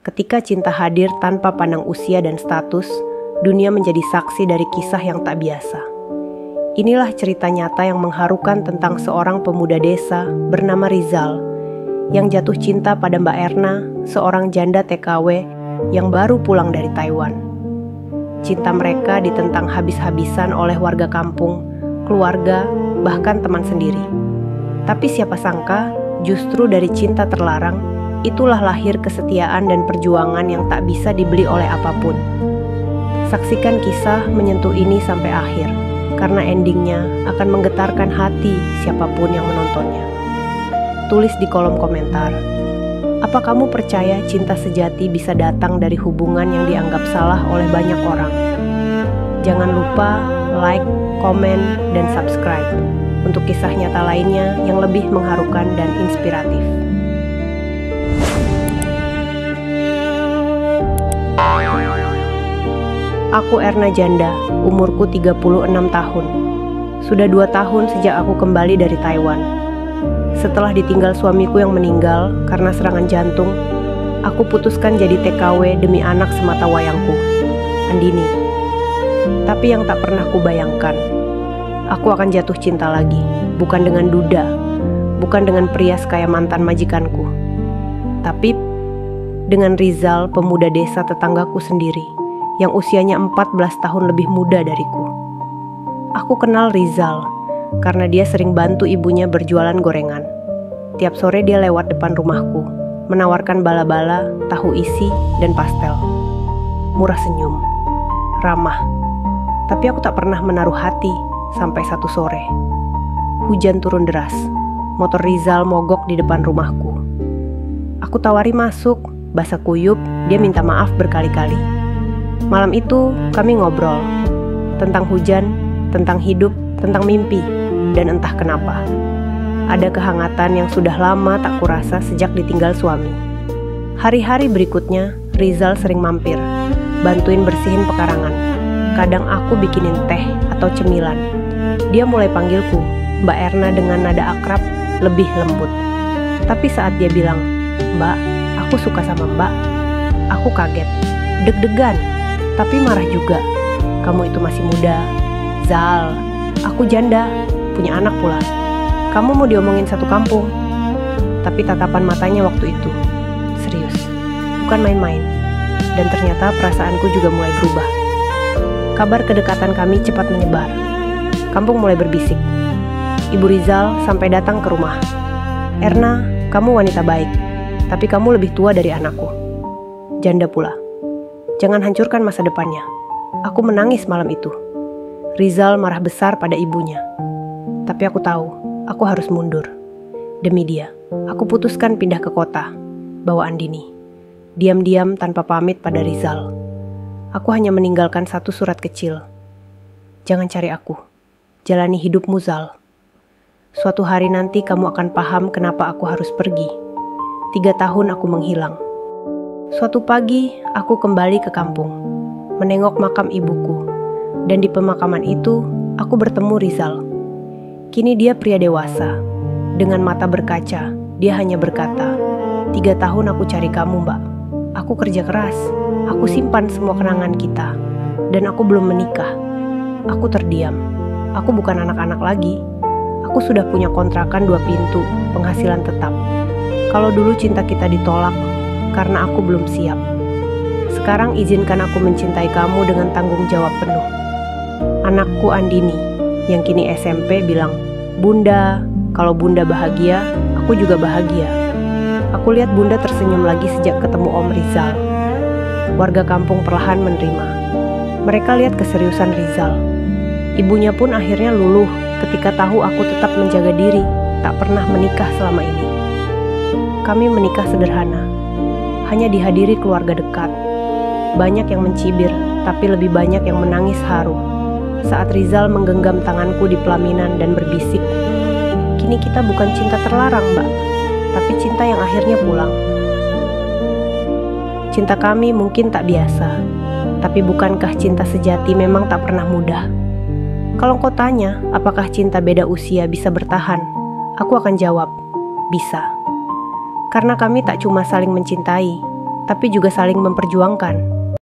Ketika cinta hadir tanpa pandang usia dan status, dunia menjadi saksi dari kisah yang tak biasa. Inilah cerita nyata yang mengharukan tentang seorang pemuda desa bernama Rizal yang jatuh cinta pada Mbak Erna, seorang janda TKW yang baru pulang dari Taiwan. Cinta mereka ditentang habis-habisan oleh warga kampung, keluarga, bahkan teman sendiri. Tapi siapa sangka, justru dari cinta terlarang, itulah lahir kesetiaan dan perjuangan yang tak bisa dibeli oleh apapun. Saksikan kisah menyentuh ini sampai akhir, karena endingnya akan menggetarkan hati siapapun yang menontonnya. Tulis di kolom komentar, apa kamu percaya cinta sejati bisa datang dari hubungan yang dianggap salah oleh banyak orang? Jangan lupa like, komen, dan subscribe untuk kisah nyata lainnya yang lebih mengharukan dan inspiratif. Aku Erna Janda, umurku 36 tahun. Sudah 2 tahun sejak aku kembali dari Taiwan. Setelah ditinggal suamiku yang meninggal karena serangan jantung, aku putuskan jadi TKW demi anak semata wayangku, Andini. Tapi yang tak pernah kubayangkan, aku akan jatuh cinta lagi, bukan dengan duda, bukan dengan pria sekaya mantan majikanku, tapi dengan Rizal, pemuda desa tetanggaku sendiri, yang usianya 14 tahun lebih muda dariku. Aku kenal Rizal karena dia sering bantu ibunya berjualan gorengan. Tiap sore dia lewat depan rumahku, menawarkan bala-bala, tahu isi, dan pastel. Murah senyum, ramah. Tapi aku tak pernah menaruh hati sampai satu sore. Hujan turun deras, motor Rizal mogok di depan rumahku. Aku tawari masuk, basah kuyup, dia minta maaf berkali-kali. Malam itu kami ngobrol tentang hujan, tentang hidup, tentang mimpi, dan entah kenapa ada kehangatan yang sudah lama tak kurasa sejak ditinggal suami. Hari-hari berikutnya Rizal sering mampir, bantuin bersihin pekarangan. Kadang aku bikinin teh atau cemilan. Dia mulai panggilku Mbak Erna dengan nada akrab, lebih lembut. Tapi saat dia bilang, "Mbak, aku suka sama Mbak," aku kaget, deg-degan, tapi marah juga. "Kamu itu masih muda, Zal. Aku janda, punya anak pula. Kamu mau diomongin satu kampung." Tapi tatapan matanya waktu itu serius, bukan main-main. Dan ternyata perasaanku juga mulai berubah. Kabar kedekatan kami cepat menyebar. Kampung mulai berbisik. Ibu Rizal sampai datang ke rumah. "Erna, kamu wanita baik, tapi kamu lebih tua dari anakku. Janda pula. Jangan hancurkan masa depannya." Aku menangis malam itu. Rizal marah besar pada ibunya. Tapi aku tahu, aku harus mundur. Demi dia, aku putuskan pindah ke kota, bawa Andini. Diam-diam tanpa pamit pada Rizal. Aku hanya meninggalkan satu surat kecil. "Jangan cari aku. Jalani hidupmu, Zal. Suatu hari nanti kamu akan paham kenapa aku harus pergi. 3 tahun aku menghilang." Suatu pagi, aku kembali ke kampung, menengok makam ibuku. Dan di pemakaman itu, aku bertemu Rizal. Kini dia pria dewasa. Dengan mata berkaca, dia hanya berkata, "3 tahun aku cari kamu, Mbak. Aku kerja keras. Aku simpan semua kenangan kita. Dan aku belum menikah." Aku terdiam. Aku bukan anak-anak lagi. Aku sudah punya kontrakan 2 pintu, penghasilan tetap. Kalau dulu cinta kita ditolak, karena aku belum siap. Sekarang izinkan aku mencintai kamu dengan tanggung jawab penuh. Anakku Andini, yang kini SMP, bilang, "Bunda, kalau Bunda bahagia, aku juga bahagia." Aku lihat Bunda tersenyum lagi sejak ketemu Om Rizal. Warga kampung perlahan menerima. Mereka lihat keseriusan Rizal. Ibunya pun akhirnya luluh ketika tahu aku tetap menjaga diri, tak pernah menikah selama ini. Kami menikah sederhana, hanya dihadiri keluarga dekat. Banyak yang mencibir, tapi lebih banyak yang menangis haru saat Rizal menggenggam tanganku di pelaminan dan berbisik, "Kini kita bukan cinta terlarang, Mbak, tapi cinta yang akhirnya pulang." Cinta kami mungkin tak biasa, tapi bukankah cinta sejati memang tak pernah mudah? Kalau kau tanya, apakah cinta beda usia bisa bertahan? Aku akan jawab, bisa. Karena kami tak cuma saling mencintai, tapi juga saling memperjuangkan.